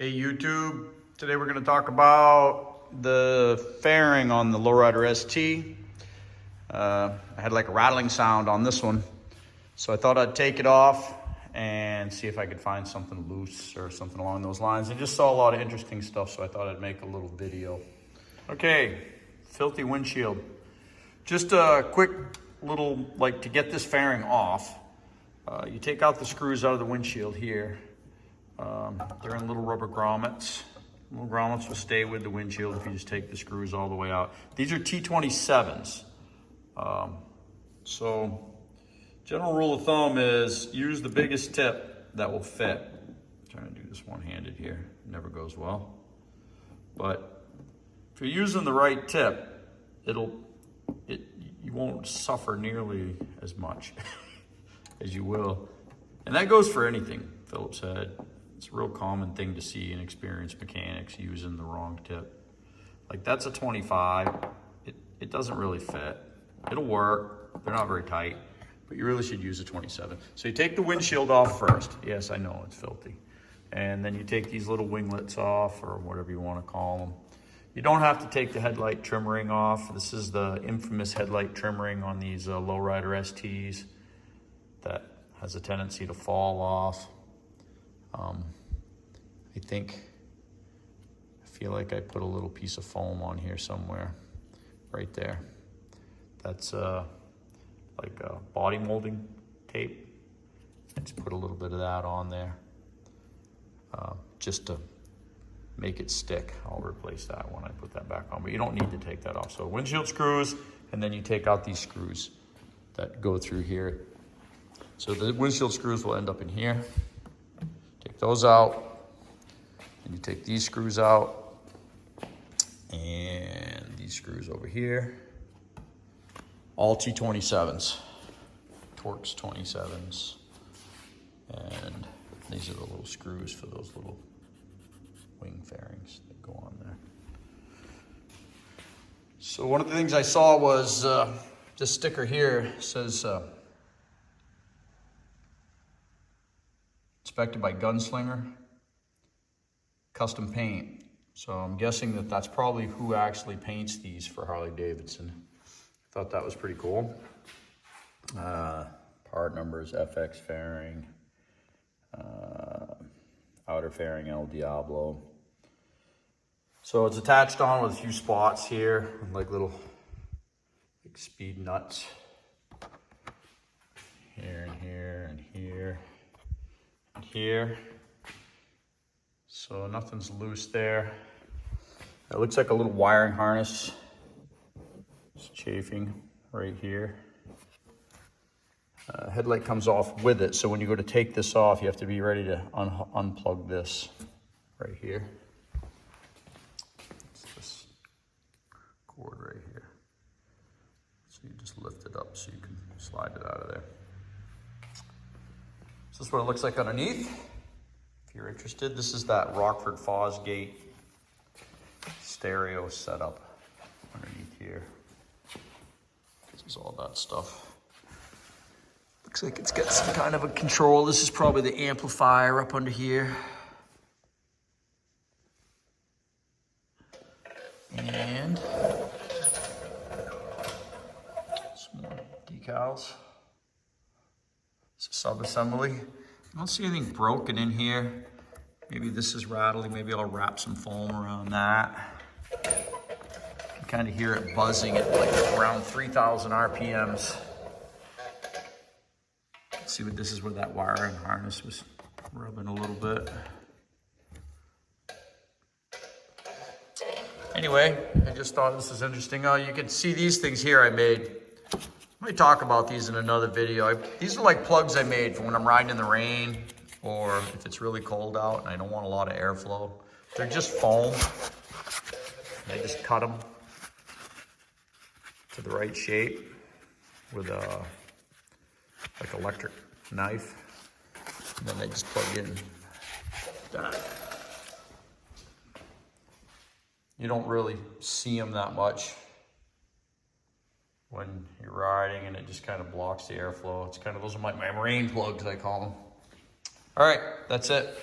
Hey YouTube, today we're going to talk about the fairing on the Lowrider ST. I had like a rattling sound on this one, so I thought I'd take it off and see if I could find something loose or something along those lines. I just saw a lot of interesting stuff, so I thought I'd make a little video. Okay, filthy windshield. Just a quick little, to get this fairing off, you take out the screws out of the windshield here. They're in little rubber grommets. Little grommets will stay with the windshield if you just take the screws all the way out. These are T27s. So general rule of thumb is use the biggest tip that will fit. I'm trying to do this one-handed here. It never goes well. But if you're using the right tip, you won't suffer nearly as much as you will. And that goes for anything, Phillips head. It's a real common thing to see in experienced mechanics using the wrong tip. Like that's a 25, it doesn't really fit. It'll work, they're not very tight, but you really should use a 27. So you take the windshield off first. Yes, I know, it's filthy. And then you take these little winglets off, or whatever you want to call them. You don't have to take the headlight trim ring off. This is the infamous headlight trim ring on these Lowrider STs that has a tendency to fall off. I feel like I put a little piece of foam on here somewhere, right there. That's like a body molding tape. I just put a little bit of that on there, just to make it stick. I'll replace that when I put that back on, but you don't need to take that off. So windshield screws, and then you take out these screws that go through here. So the windshield screws will end up in here. Take those out, and you take these screws out, and these screws over here. All T27s, Torx 27s, and these are the little screws for those little wing fairings that go on there. So one of the things I saw was this sticker here says inspected by Gunslinger, custom paint. So I'm guessing that that's probably who actually paints these for Harley Davidson. Thought that was pretty cool. Part numbers, FX fairing, outer fairing El Diablo. So it's attached on with a few spots here, like little speed nuts. Here and here and here and here. So nothing's loose there. It looks like a little wiring harness. It's chafing right here. Headlight comes off with it, so when you go to take this off, you have to be ready to unplug this right here. It's this cord right here. So you just lift it up so you can slide it out of there. So this is what it looks like underneath. If you're interested, this is that Rockford Fosgate stereo setup underneath here. This is all that stuff. Looks like it's got some kind of a control. This is probably the amplifier up under here. And some more decals. It's a sub-assembly. I don't see anything broken in here. Maybe this is rattling. Maybe I'll wrap some foam around that. You can kind of hear it buzzing at like around 3,000 RPMs. Let's see what this is, where that wiring harness was rubbing a little bit. Anyway, I just thought this was interesting. You can see these things here I made. Let me talk about these in another video. These are like plugs I made for when I'm riding in the rain, or if it's really cold out and I don't want a lot of airflow. They're just foam. I just cut them to the right shape with a like electric knife, and then they just plug in. Done. You don't really see them that much when you're riding, and it just kind of blocks the airflow. It's kind of, those are my rain plugs, I call them. All right, that's it.